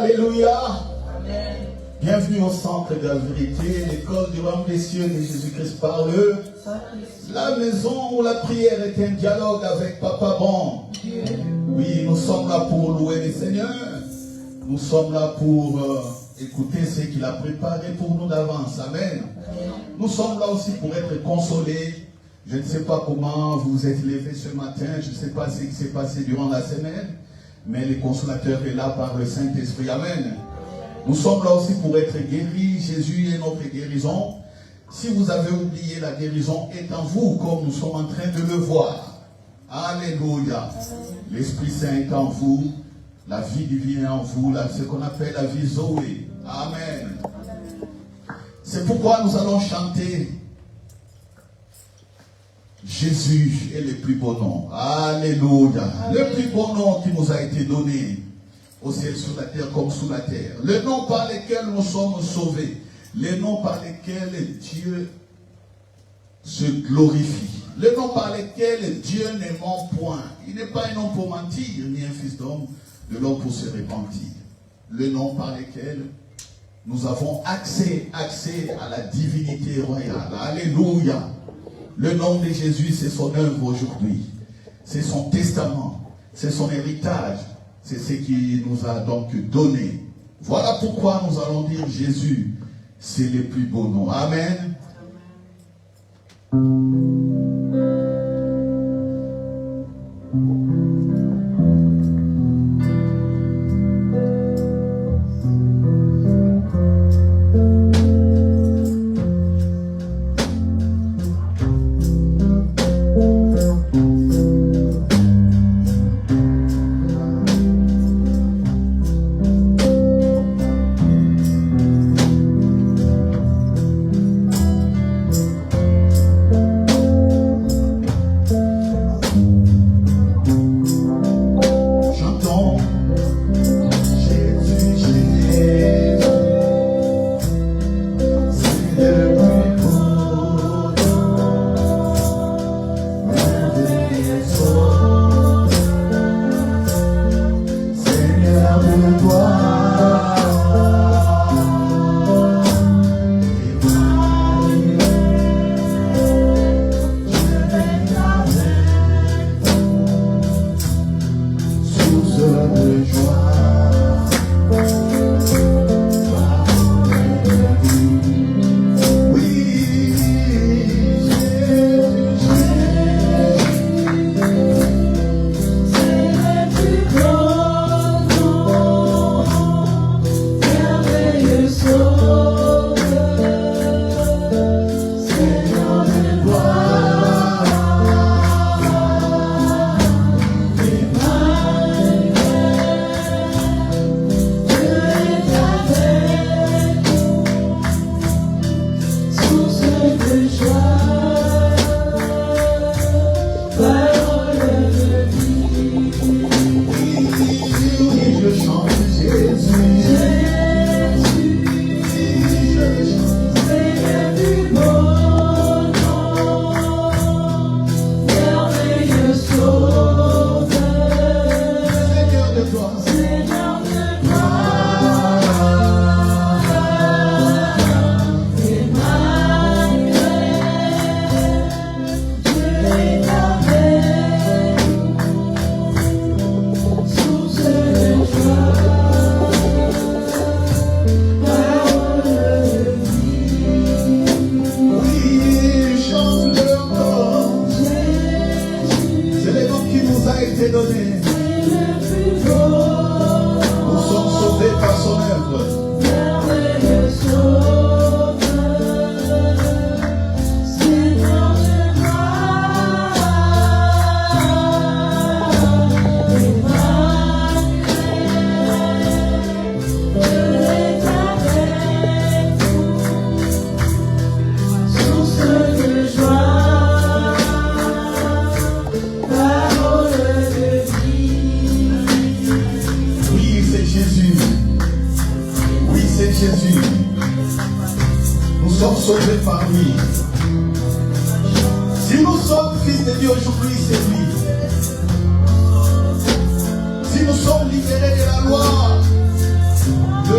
Alléluia. Bienvenue au centre de la vérité, l'école du royaume des cieux de Jésus-Christ par le. La maison où la prière est un dialogue avec Papa Bon. Oui, nous sommes là pour louer le Seigneur. Nous sommes là pour écouter ce qu'il a préparé pour nous d'avance. Amen. Nous sommes là aussi pour être consolés. Je ne sais pas comment vous êtes levés ce matin. Je ne sais pas ce qui s'est passé durant la semaine. Mais le consolateur est là par le Saint-Esprit. Amen. Nous sommes là aussi pour être guéris. Jésus est notre guérison. Si vous avez oublié, la guérison est en vous, comme nous sommes en train de le voir. Alléluia. L'Esprit Saint est en vous. La vie divine est en vous. Ce qu'on appelle la vie Zoé. Amen. C'est pourquoi nous allons chanter Jésus est le plus beau nom. Alléluia. Le plus beau nom qui nous a été donné au ciel, sur la terre comme sous la terre. Le nom par lequel nous sommes sauvés. Le nom par lequel Dieu se glorifie. Le nom par lequel Dieu ne ment point. Il n'est pas un homme pour mentir, ni un fils d'homme de l'homme pour se repentir. Le nom par lequel nous avons accès à la divinité royale. Alléluia. Le nom de Jésus, c'est son œuvre aujourd'hui. C'est son testament. C'est son héritage. C'est ce qu'il nous a donc donné. Voilà pourquoi nous allons dire Jésus, c'est le plus beau nom. Amen.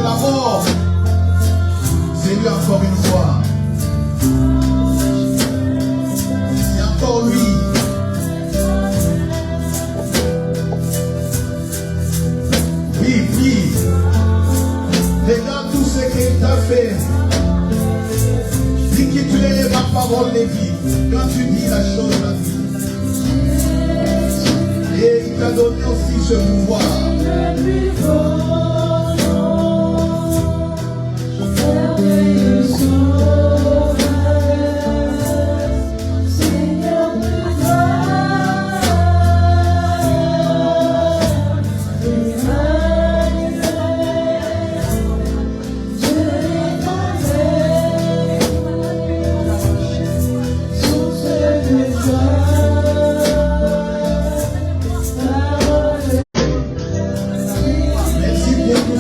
la mort. C'est lui encore une fois. C'est encore lui. Oui, oui. Regarde tout ce qu'il t'a fait. Dis que tu es ma parole de vie. Quand tu dis la chose, la vie. Et il t'a donné aussi ce pouvoir.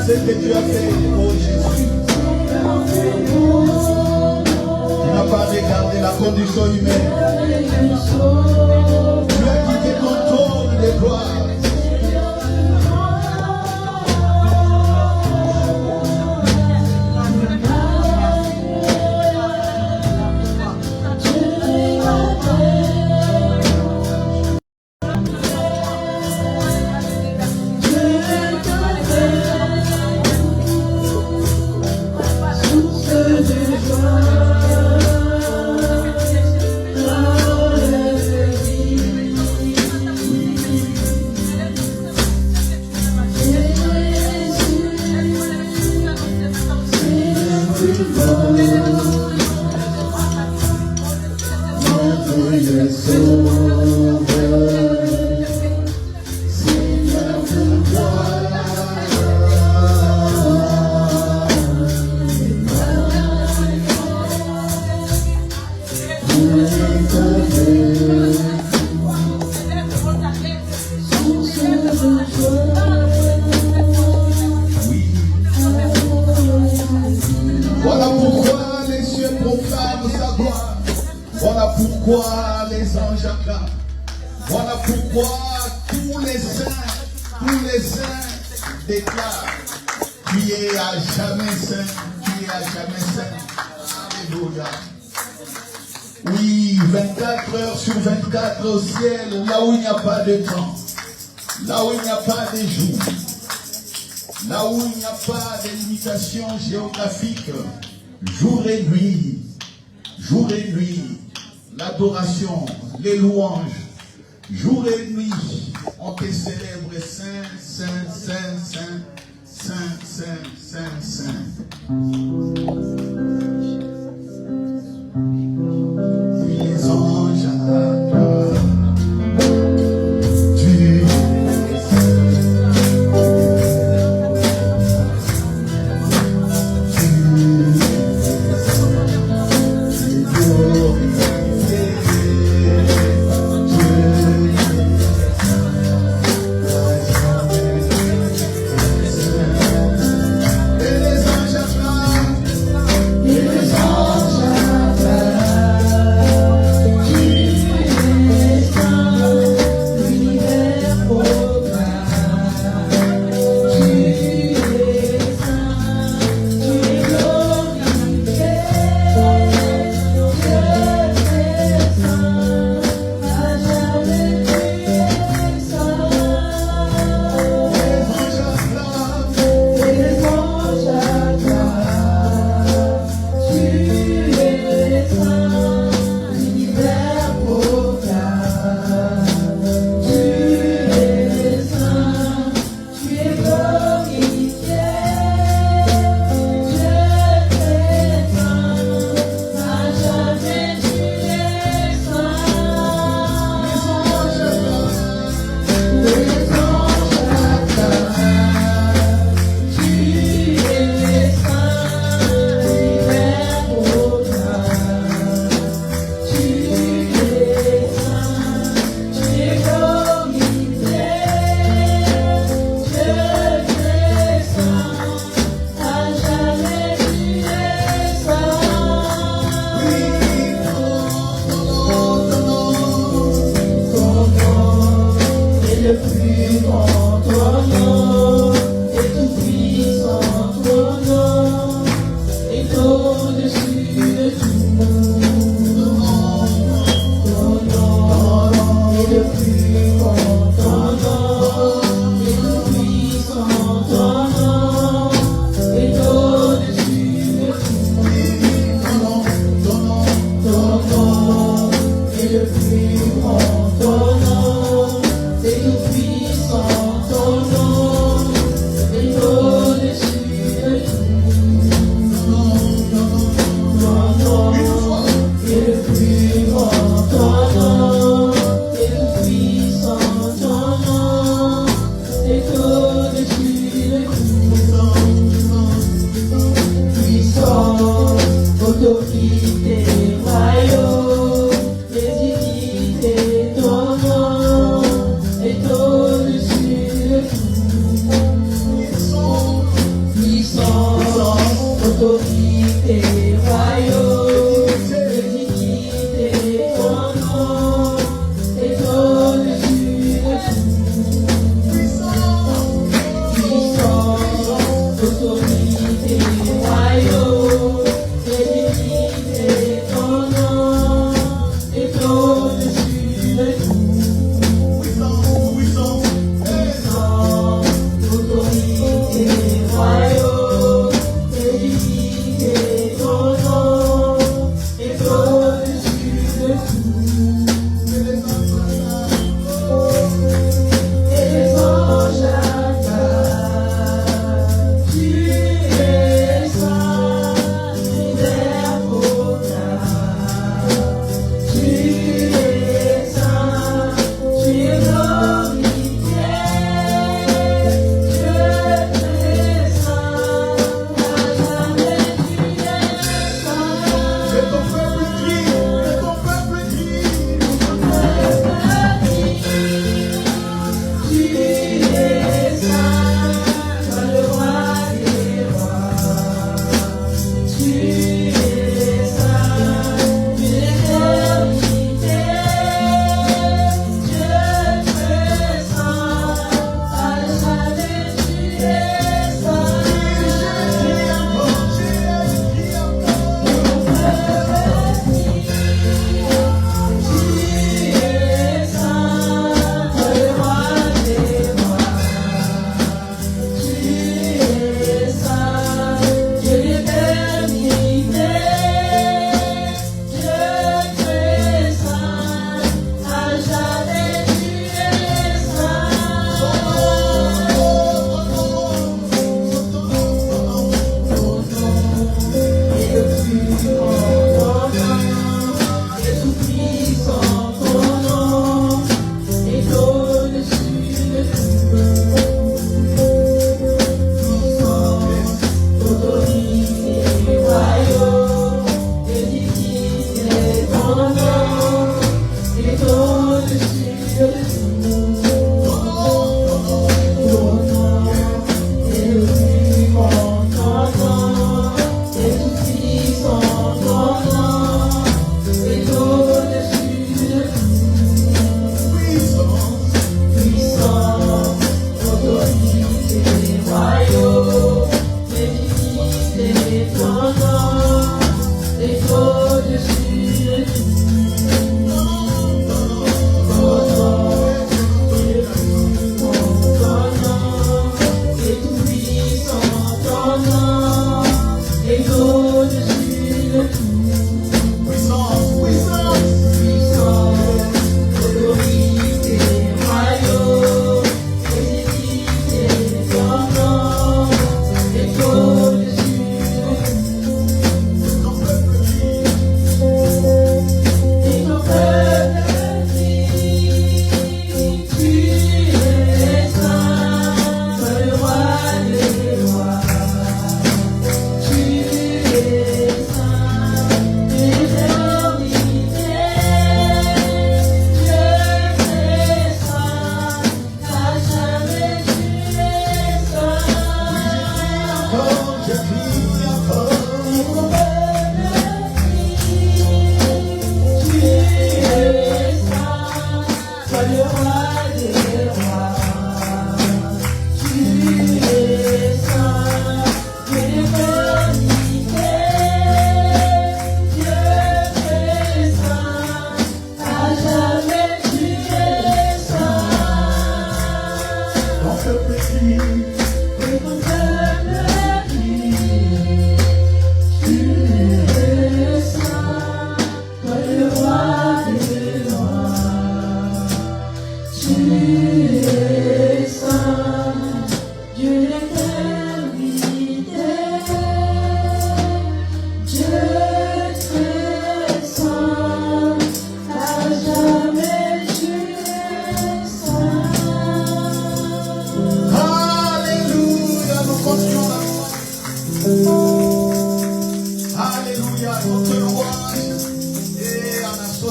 Ce que tu as fait, oh Jésus. Tu n'as pas regardé la condition humaine. Tu as quitté ton trône de gloire. Voilà pourquoi les cieux proclament sa gloire. Voilà pourquoi les anges acclament. Voilà pourquoi tous les saints déclarent: tu es à jamais saint, tu es à jamais saint. Alléluia. Oui, 24 heures sur 24 au ciel, là où il n'y a pas de temps, là où il n'y a pas de jour, là où il n'y a pas de limitation géographique, jour et nuit, l'adoration, les louanges, jour et nuit, on te célèbre Saint, Saint, Saint, Saint, Saint, Saint, Saint, Saint. Les anges acclament.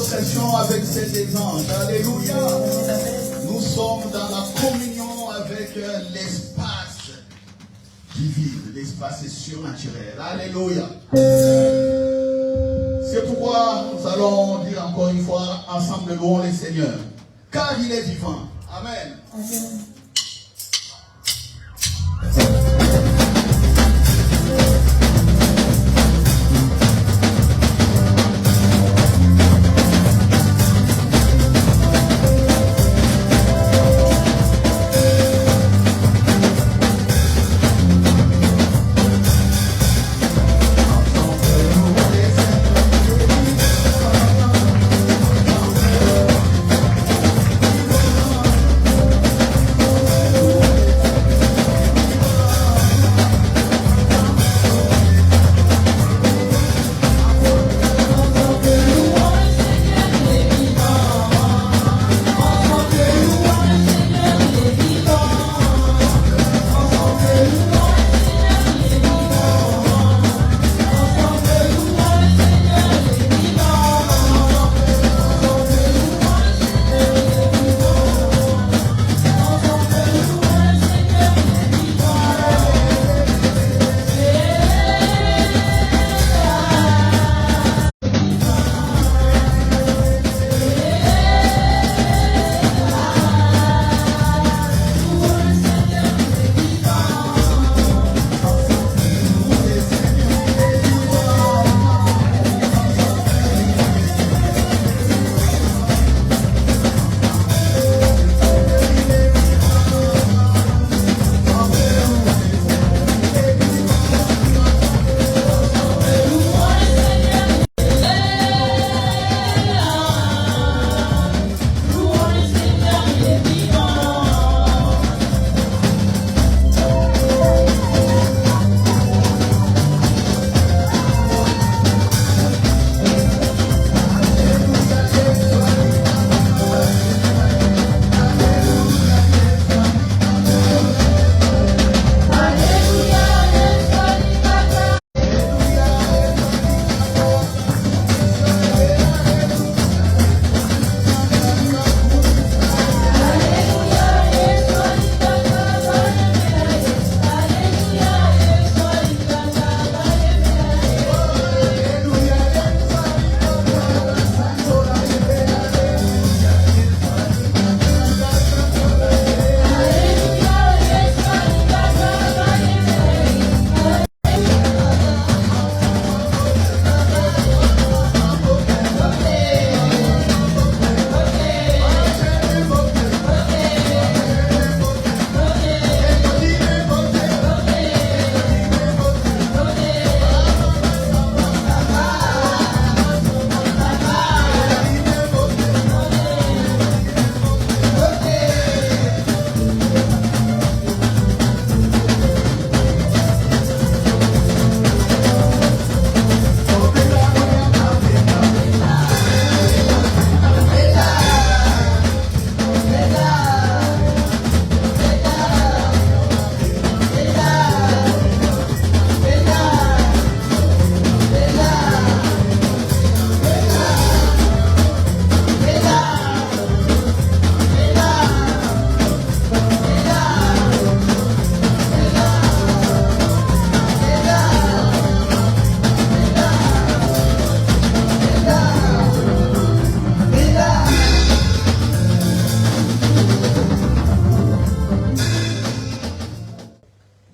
possession avec ces anges. Alléluia. Nous sommes dans la communion avec l'espace divin, l'espace surnaturel. Alléluia. C'est pourquoi nous allons dire encore une fois ensemble, louons le Seigneur. Car il est vivant. Amen. Amen.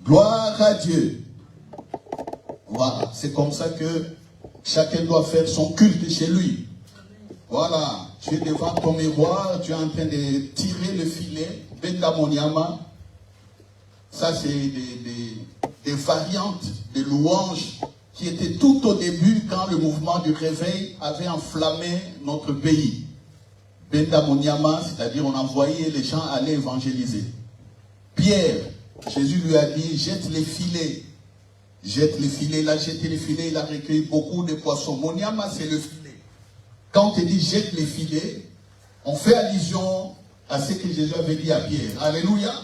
Gloire à Dieu. Voilà, c'est comme ça que chacun doit faire son culte chez lui. Voilà, tu es devant ton miroir, tu es en train de tirer le filet, Bendamoniama. Ça, c'est des variantes de louanges qui étaient tout au début quand le mouvement du réveil avait enflammé notre pays. Bendamoniama, c'est-à-dire on envoyait les gens aller évangéliser. Pierre, Jésus lui a dit, jette les filets. Jette les filets, il a jeté les filets, il a recueilli beaucoup de poissons. Moniama, c'est le filet. Quand on te dit jette les filets, on fait allusion à ce que Jésus avait dit à Pierre. Alléluia.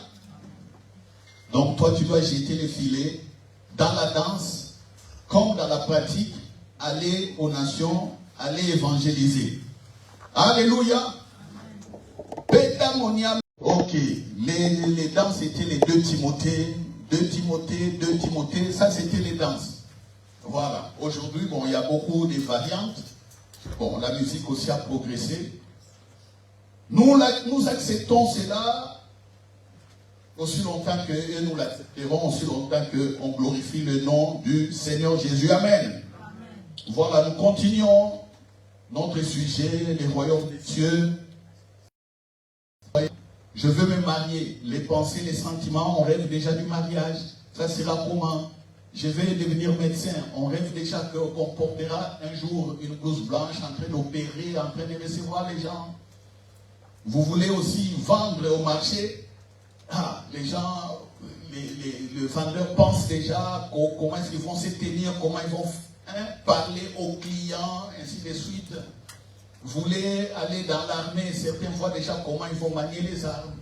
Donc toi, tu dois jeter les filets dans la danse, comme dans la pratique, aller aux nations, aller évangéliser. Alléluia. Ok, les danses c'était les 2 Timothée, 2 Timothée, ça c'était les danses. Voilà, aujourd'hui, bon, il y a beaucoup de variantes. Bon, la musique aussi a progressé. Nous acceptons cela aussi longtemps que, et nous l'accepterons aussi longtemps qu'on glorifie le nom du Seigneur Jésus. Amen. Amen. Voilà, nous continuons notre sujet, les royaumes des cieux. Je veux me marier. Les pensées, les sentiments, on rêve déjà du mariage. Ça sera comment? Je vais devenir médecin. On rêve déjà qu'on portera un jour une blouse blanche en train d'opérer, en train de recevoir les gens. Vous voulez aussi vendre au marché. Ah, les gens, les vendeurs pensent déjà comment est-ce qu'ils vont se tenir, comment ils vont parler aux clients, ainsi de suite. Vous voulez aller dans l'armée, certains voient déjà comment ils vont manier les armes.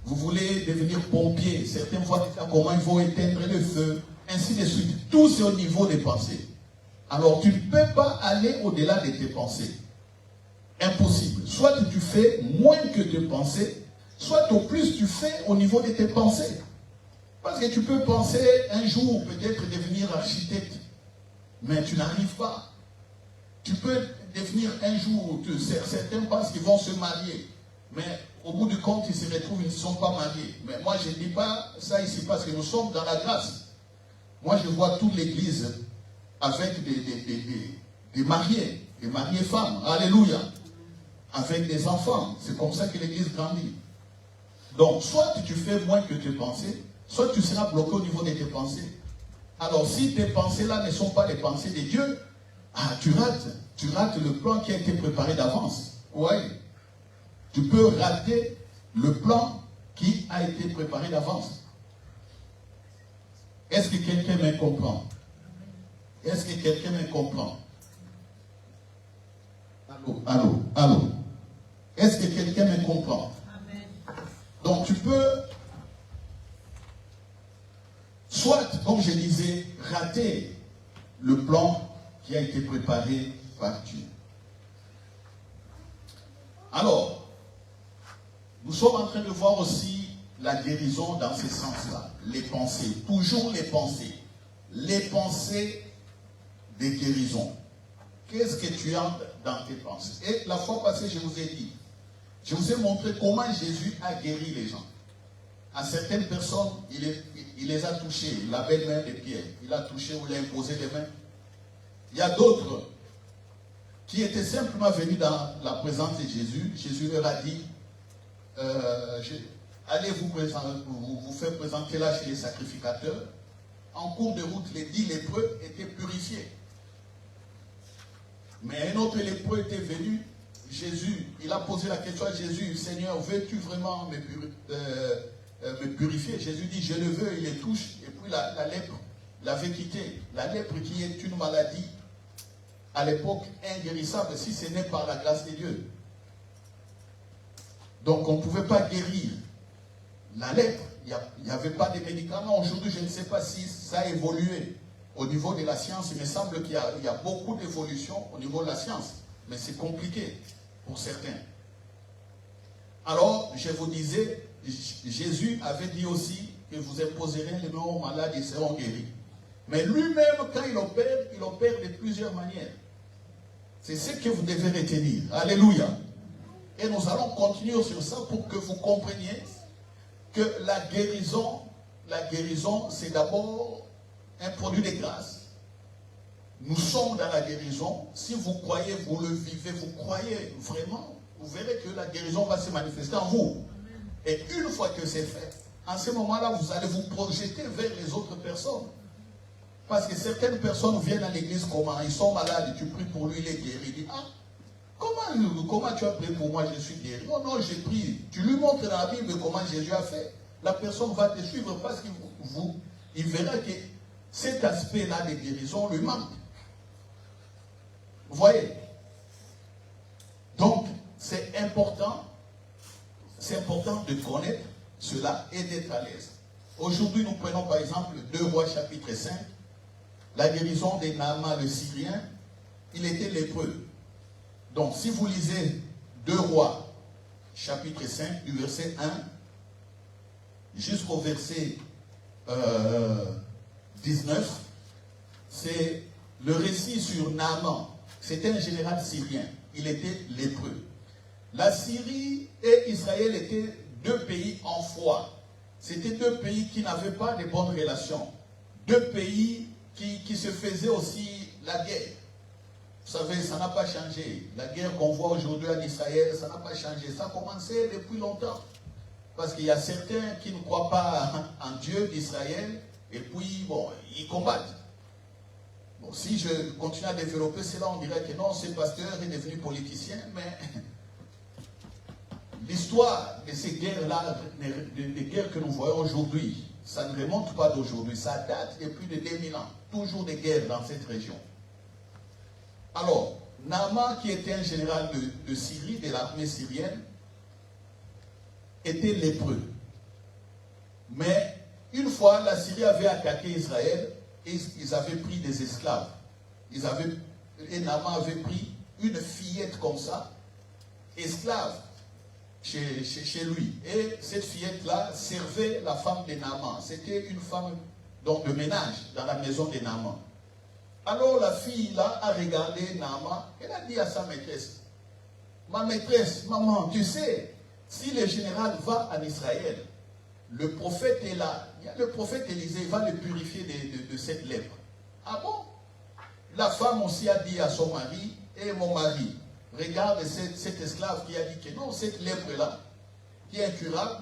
Vous voulez devenir pompier, certains voient déjà comment ils vont éteindre le feu, ainsi de suite. Tout c'est au niveau des pensées. Alors tu ne peux pas aller au-delà de tes pensées. Impossible. Soit tu fais moins que tes pensées, soit au plus tu fais au niveau de tes pensées. Parce que tu peux penser un jour peut-être devenir architecte, mais tu n'arrives pas. Tu peux devenir un jour, certains pensent qu'ils vont se marier, mais au bout du compte, ils se retrouvent, ils ne sont pas mariés. Mais moi, je ne dis pas ça ici parce que nous sommes dans la grâce. Moi, je vois toute l'église avec des mariés femmes. Alléluia. Avec des enfants. C'est comme ça que l'église grandit. Donc, soit tu fais moins que tes pensées, soit tu seras bloqué au niveau de tes pensées. Alors, si tes pensées-là ne sont pas les pensées de Dieu, tu rates le plan qui a été préparé d'avance. Oui. Tu peux rater le plan qui a été préparé d'avance. Est-ce que quelqu'un me comprend? Est-ce que quelqu'un me comprend? Allô. Est-ce que quelqu'un me comprend? Amen. Donc tu peux, soit, comme je disais, rater le plan qui a été préparé par Dieu. Alors, nous sommes en train de voir aussi la guérison dans ce sens-là. Les pensées, toujours les pensées. Les pensées de guérison. Qu'est-ce que tu as dans tes pensées? Et la fois passée, je vous ai dit, je vous ai montré comment Jésus a guéri les gens. À certaines personnes, il les a touchés, la belle main de Pierre. Il a touché ou il a imposé les mains. Il y a d'autres qui étaient simplement venus dans la présence de Jésus. Jésus leur a dit, allez vous faire présenter là chez les sacrificateurs. En cours de route, les 10 lépreux étaient purifiés. Mais un autre lépreux était venu. Jésus, il a posé la question à Jésus, Seigneur, veux-tu vraiment me purifier? Jésus dit, je le veux, il les touche. Et puis la lèpre l'avait quitté. La lèpre qui est une maladie à l'époque inguérissable si ce n'est par la grâce de Dieu. Donc on ne pouvait pas guérir la lèpre. Il n'y avait pas de médicaments. Aujourd'hui, je ne sais pas si ça a évolué au niveau de la science. Il me semble qu'il y a beaucoup d'évolution au niveau de la science. Mais c'est compliqué pour certains. Alors, je vous disais, Jésus avait dit aussi que vous imposerez les mains aux malades et ils seront guéris. Mais lui-même, quand il opère de plusieurs manières. C'est ce que vous devez retenir. Alléluia. Et nous allons continuer sur ça pour que vous compreniez que la guérison, c'est d'abord un produit de grâce. Nous sommes dans la guérison. Si vous croyez, vous le vivez, vous croyez vraiment, vous verrez que la guérison va se manifester en vous. Et une fois que c'est fait, en ce moment-là, vous allez vous projeter vers les autres personnes. Parce que certaines personnes viennent à l'église comment? Ils sont malades, tu pries pour lui, il est guéri. Il dit, ah, comment tu as prié pour moi, je suis guéri? Oh non, j'ai prié. Tu lui montres dans la Bible comment Jésus a fait. La personne va te suivre parce qu'il verra que cet aspect-là de guérison lui manque. Vous voyez? Donc, c'est important de connaître cela et d'être à l'aise. Aujourd'hui, nous prenons par exemple 2 Rois chapitre 5, la guérison de Naaman le Syrien. Il était lépreux. Donc, si vous lisez 2 Rois, chapitre 5, du verset 1 jusqu'au verset 19, c'est le récit sur Naaman. C'était un général syrien. Il était lépreux. La Syrie et Israël étaient 2 pays en froid. C'était 2 pays qui n'avaient pas de bonnes relations. 2 pays qui se faisaient aussi la guerre. Vous savez, ça n'a pas changé. La guerre qu'on voit aujourd'hui en Israël, ça n'a pas changé. Ça a commencé depuis longtemps. Parce qu'il y a certains qui ne croient pas en Dieu d'Israël, et puis, bon, ils combattent. Bon, si je continue à développer cela, on dirait que non, ce pasteur est devenu politicien, mais l'histoire de ces guerres-là, des guerres que nous voyons aujourd'hui, ça ne remonte pas d'aujourd'hui, ça date depuis de 2000 ans. Toujours des guerres dans cette région. Alors, Naaman, qui était un général de Syrie, de l'armée syrienne, était lépreux. Mais une fois, la Syrie avait attaqué Israël et ils avaient pris des esclaves. Et Naaman avait pris une fillette comme ça, esclave, chez lui. Et cette fillette-là servait la femme de Naaman. C'était une femme donc, de ménage dans la maison de Naaman. Alors la fille là a regardé Naaman, elle a dit à sa maîtresse, ma maîtresse, maman, tu sais, si le général va en Israël, le prophète est là, il y a le prophète Élisée, il va le purifier de cette lèpre. Ah bon? La femme aussi a dit à son mari, et mon mari, regarde cet esclave qui a dit que non, cette lèpre-là, qui est incurable,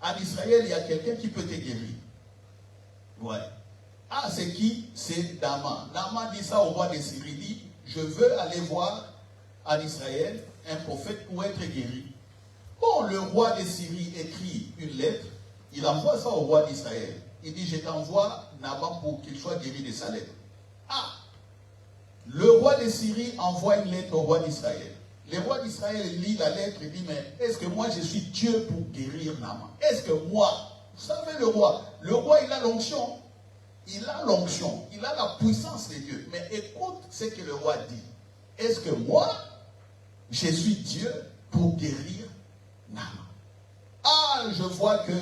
en Israël, il y a quelqu'un qui peut te guérir. Ouais. Ah, c'est qui? C'est Naaman. Naaman dit ça au roi de Syrie, dit, je veux aller voir en Israël un prophète pour être guéri. Bon, le roi de Syrie écrit une lettre, il envoie ça au roi d'Israël. Il dit, je t'envoie Naaman pour qu'il soit guéri de sa lettre. Ah! Le roi de Syrie envoie une lettre au roi d'Israël. Le roi d'Israël lit la lettre et dit, mais est-ce que moi je suis Dieu pour guérir Naaman? Est-ce que moi, vous savez le roi il a l'onction. Il a l'onction, il a la puissance de Dieu. Mais écoute ce que le roi dit. Est-ce que moi, je suis Dieu pour guérir Naaman? Ah, je vois que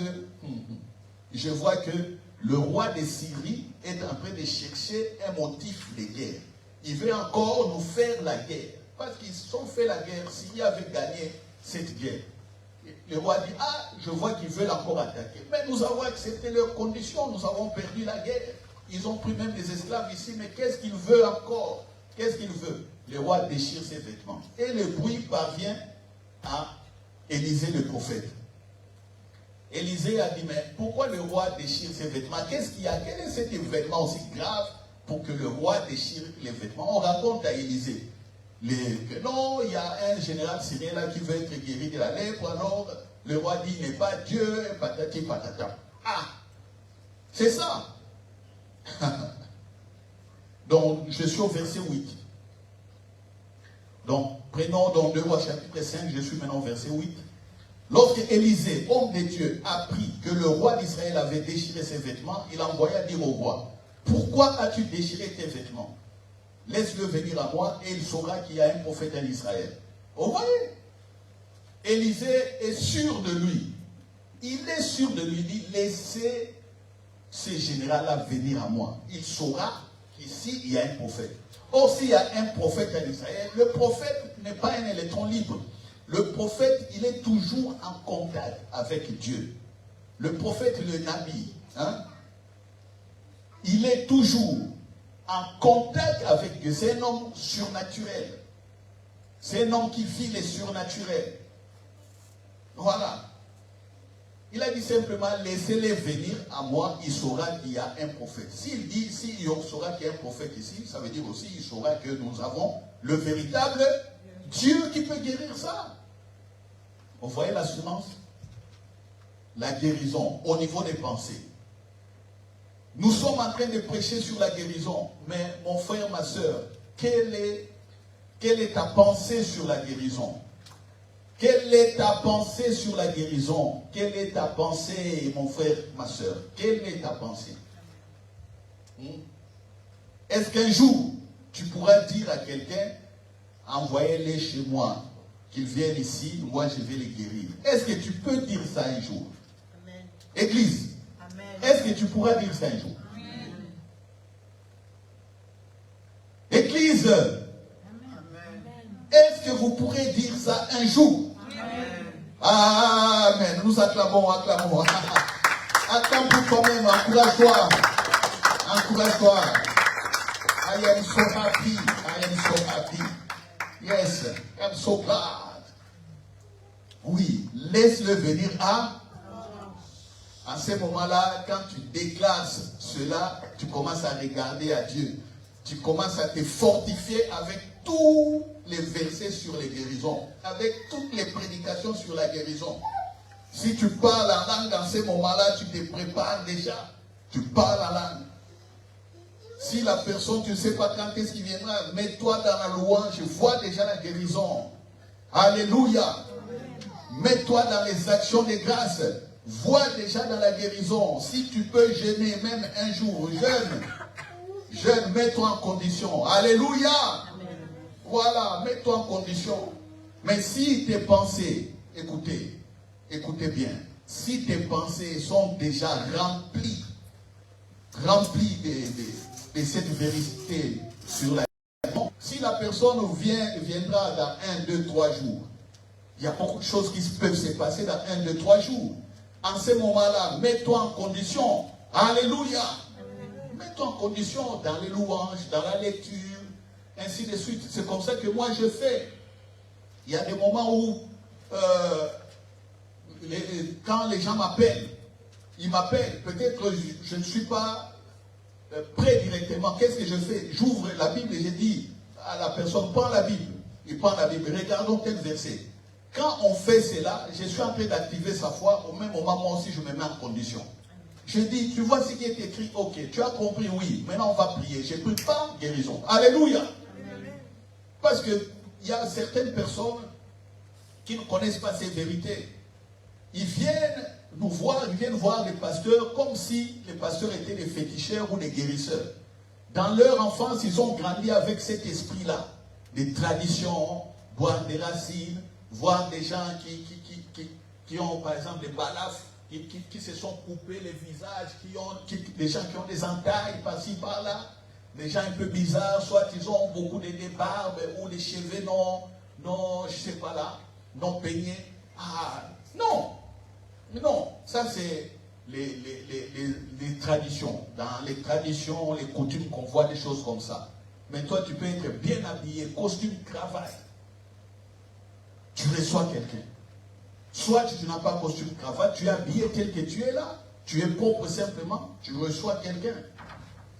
le roi de Syrie est en train de chercher un motif de guerre. Il veut encore nous faire la guerre. Parce qu'ils ont fait la guerre, Syrie avait gagné cette guerre. Le roi dit, ah, je vois qu'ils veulent encore attaquer. Mais nous avons accepté leurs conditions, nous avons perdu la guerre. Ils ont pris même des esclaves ici, mais qu'est-ce qu'ils veulent encore? Qu'est-ce qu'ils veulent? Le roi déchire ses vêtements. Et le bruit parvient à Élisée le prophète. Élisée a dit, mais pourquoi le roi déchire ses vêtements? Qu'est-ce qu'il y a? Quel est cet événement aussi grave pour que le roi déchire les vêtements? On raconte à Élisée que non, il y a un général syrien là qui veut être guéri de la lèpre, alors le roi dit, il n'est pas Dieu, patati patata. Ah, c'est ça. Donc, je suis au verset 8. Donc, prenons dans 2 Rois chapitre 5, je suis maintenant au verset 8. Lorsque Élisée, homme de Dieu, apprit que le roi d'Israël avait déchiré ses vêtements, il envoya dire au roi, pourquoi as-tu déchiré tes vêtements? Laisse-le venir à moi et il saura qu'il y a un prophète en Israël. Vous voyez? Élisée est sûr de lui. Il est sûr de lui. Il dit, laissez ce général-là venir à moi. Il saura qu'ici, il y a un prophète. Or, s'il y a un prophète en Israël, le prophète n'est pas un électron libre. Le prophète, il est toujours en contact avec Dieu. Le prophète, le Nabi, hein, il est toujours en contact avec Dieu. C'est un homme surnaturel. C'est un homme qui vit les surnaturels. Voilà. Il a dit simplement, laissez-les venir à moi, il saura qu'il y a un prophète. S'il dit, s'il saura qu'il y a un prophète ici, ça veut dire aussi, il saura que nous avons le véritable Dieu qui peut guérir ça. Vous voyez la semence? La guérison au niveau des pensées. Nous sommes en train de prêcher sur la guérison, mais mon frère, ma soeur, quelle est ta pensée sur la guérison? Quelle est ta pensée sur la guérison? Quelle est ta pensée, mon frère, ma soeur? Quelle est ta pensée? Est-ce qu'un jour, tu pourras dire à quelqu'un, envoyez-les chez moi, qu'ils viennent ici, moi je vais les guérir. Est-ce que tu peux dire ça un jour? Amen. Église, est-ce que tu pourras dire ça un jour? Amen. Église, est-ce que vous pourrez dire ça un jour? Amen. Nous acclamons, acclamons. Attends pour toi-même, encourage-toi. Encourage-toi. I am so happy. I am so happy. Yes, I'm so glad. Oui, laisse-le venir à. En ce moment-là, quand tu déclares cela, tu commences à regarder à Dieu. Tu commences à te fortifier avec tous les versets sur les guérisons, avec toutes les prédications sur la guérison. Si tu parles en langue en ce moment-là, tu te prépares déjà. Tu parles en langue. Si la personne, tu ne sais pas quand est-ce qu'il viendra, mets-toi dans la louange, vois déjà la guérison. Alléluia. Mets-toi dans les actions de grâce. Vois déjà dans la guérison. Si tu peux jeûner même un jour, jeûne, mets-toi en condition. Alléluia. Voilà, mets-toi en condition. Mais si tes pensées, écoutez bien, si tes pensées sont déjà remplies de cette vérité sur la guérison, si la personne viendra dans 1, 2, 3 jours, il y a beaucoup de choses qui peuvent se passer dans 1, 2, 3 jours. En ce moment-là, mets-toi en condition. Alléluia. Mets-toi en condition dans les louanges, dans la lecture, ainsi de suite. C'est comme ça que moi je fais. Il y a des moments où, quand les gens m'appellent, ils m'appellent. Peut-être que je ne suis pas prêt directement. Qu'est-ce que je fais? J'ouvre la Bible et je dis à la personne, prends la Bible. Il prend la Bible. Regardons tel verset. Quand on fait cela, je suis en train d'activer sa foi. Au même moment, moi aussi, je me mets en condition. Je dis, tu vois ce qui est écrit? Ok, tu as compris? Oui. Maintenant, on va prier. Je prie pas guérison. Alléluia. Parce qu'il y a certaines personnes qui ne connaissent pas ces vérités. Ils viennent nous voir, ils viennent voir les pasteurs comme si les pasteurs étaient des féticheurs ou des guérisseurs. Dans leur enfance, ils ont grandi avec cet esprit-là. Des traditions, boire des racines, voir des gens qui ont, par exemple, des balafres, qui se sont coupés les visages, des gens qui ont des entailles par-ci, par-là, des gens un peu bizarres, soit ils ont beaucoup de barbes ou des cheveux non, je sais pas là, non peignés. Ah, non, ça c'est les traditions. Dans les traditions, les coutumes qu'on voit des choses comme ça. Mais toi, tu peux être bien habillé, costume, cravate. Tu reçois quelqu'un. Soit tu n'as pas costume, cravate, tu es habillé tel que tu es là. Tu es propre simplement, tu reçois quelqu'un.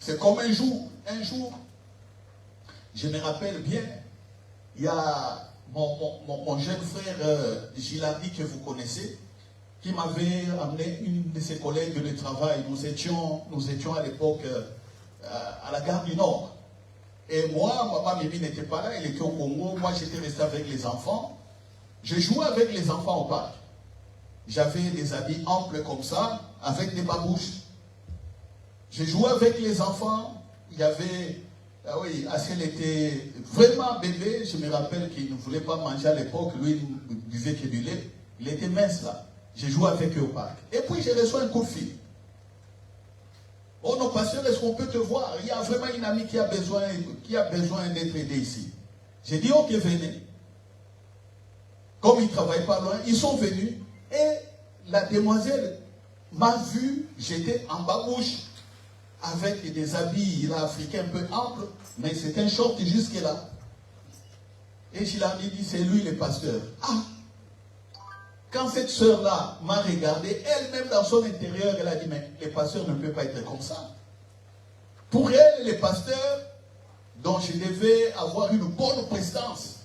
C'est comme un jour, je me rappelle bien, il y a mon jeune frère Giladi que vous connaissez, qui m'avait amené une de ses collègues de travail. Nous étions à l'époque à la gare du Nord. Et moi, maman Mimi n'était pas là, elle était au Congo. Moi, j'étais resté avec les enfants. Je jouais avec les enfants au parc. J'avais des habits amples comme ça, avec des babouches. Je jouais avec les enfants. Il y avait... Ah oui, Asiel était vraiment bébé. Je me rappelle qu'il ne voulait pas manger à l'époque. Lui, il buvait que du lait. Il était mince là. J'ai joué avec eux au parc. Et puis, je reçois un coup de fil. Oh non, pasteur, est-ce qu'on peut te voir? Il y a vraiment une amie qui a besoin d'être aidée ici. J'ai dit, ok, venez. Comme ils ne travaillent pas loin, ils sont venus. Et la demoiselle m'a vu, j'étais en babouche, avec des habits là, africains un peu amples, mais c'était un short jusque là. Et je leur ai dit, c'est lui le pasteur. Ah! Quand cette sœur-là m'a regardé, elle-même dans son intérieur, elle a dit, mais les pasteurs ne peuvent pas être comme ça. Pour elle, les pasteurs, dont je devais avoir une bonne prestance.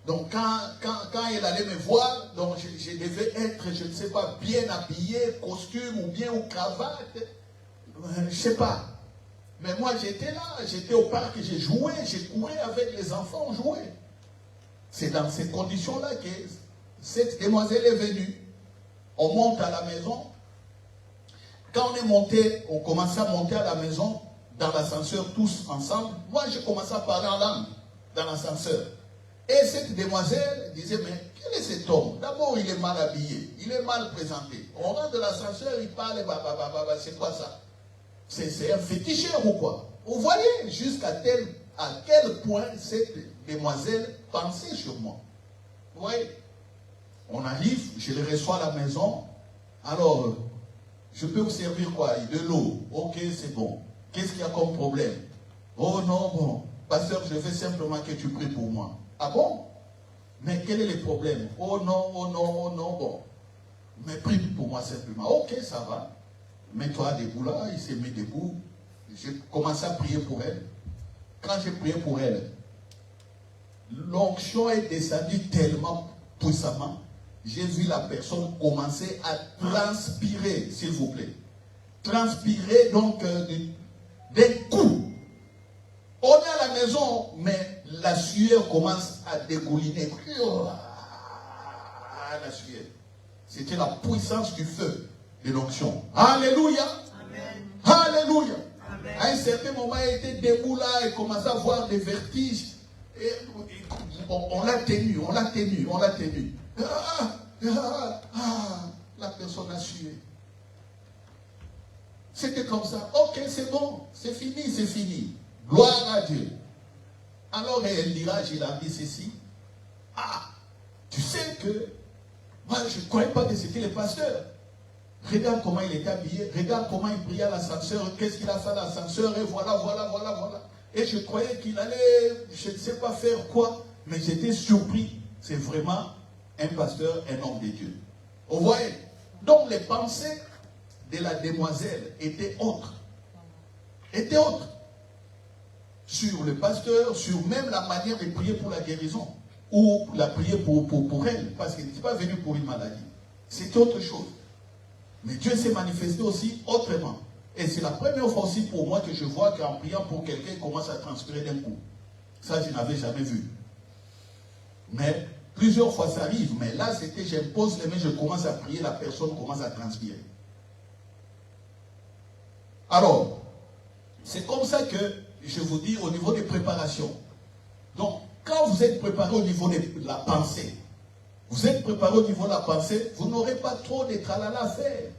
Donc quand elle allait me voir, donc je devais être, je ne sais pas, bien habillé, costume ou bien ou cravate. Je ne sais pas. Mais moi j'étais là, j'étais au parc, j'ai joué, j'ai couru avec les enfants, on jouait. C'est dans ces conditions-là que cette demoiselle est venue. On monte à la maison. Quand on est monté, on commençait à monter à la maison, dans l'ascenseur tous ensemble. Moi, je commençais à parler en langue dans l'ascenseur. Et cette demoiselle disait, mais quel est cet homme? D'abord, il est mal habillé, il est mal présenté. On rentre de l'ascenseur, il parle, c'est quoi ça? C'est un féticheur ou quoi? Vous voyez jusqu'à quel point cette demoiselle pensait sur moi. Vous voyez? On arrive, je le reçois à la maison. Alors, je peux vous servir quoi? De l'eau. Ok, c'est bon. Qu'est-ce qu'il y a comme problème? Oh non, bon. Pasteur, je veux simplement que tu pries pour moi. Ah bon? Mais quel est le problème? Oh non, oh non, oh non, bon. Mais prie pour moi simplement. Ok, ça va. Mets-toi debout là. Il s'est mis debout. J'ai commencé à prier pour elle. Quand j'ai prié pour elle, l'onction est descendue tellement puissamment. J'ai vu la personne commencer à transpirer, s'il vous plaît. Transpirer donc d'un coup. On est à la maison, mais la sueur commence à dégouliner. La sueur. C'était la puissance du feu de l'onction. Alléluia. Amen. Alléluia. Amen. À un certain moment, il était debout là et commençait à avoir des vertiges. Et on l'a tenu, on l'a tenu, on l'a tenu. La personne a sué. C'était comme ça. Ok, c'est bon, c'est fini, c'est fini. Gloire à Dieu. Alors elle dira, j'ai dit ceci. Ah, tu sais que moi je ne croyais pas que c'était le pasteur. Regarde comment il était habillé, regarde comment il priait à l'ascenseur, qu'est-ce qu'il a fait à l'ascenseur, et voilà. Et je croyais qu'il allait, je ne sais pas faire quoi, mais j'étais surpris. C'est vraiment un pasteur, un homme de Dieu. Vous voyez? Donc les pensées de la demoiselle étaient autres. Sur le pasteur, sur même la manière de prier pour la guérison. Ou la prier pour elle. Parce qu'elle n'était pas venue pour une maladie. C'était autre chose. Mais Dieu s'est manifesté aussi autrement. Et c'est la première fois aussi pour moi que je vois qu'en priant pour quelqu'un, il commence à transpirer d'un coup. Ça, je n'avais jamais vu. Mais plusieurs fois ça arrive. Mais là, c'était, j'impose les mains, je commence à prier, la personne commence à transpirer. Alors, c'est comme ça que je vous dis au niveau des préparations. Donc, quand vous êtes préparé au niveau de la pensée, vous n'aurez pas trop de tralala à faire.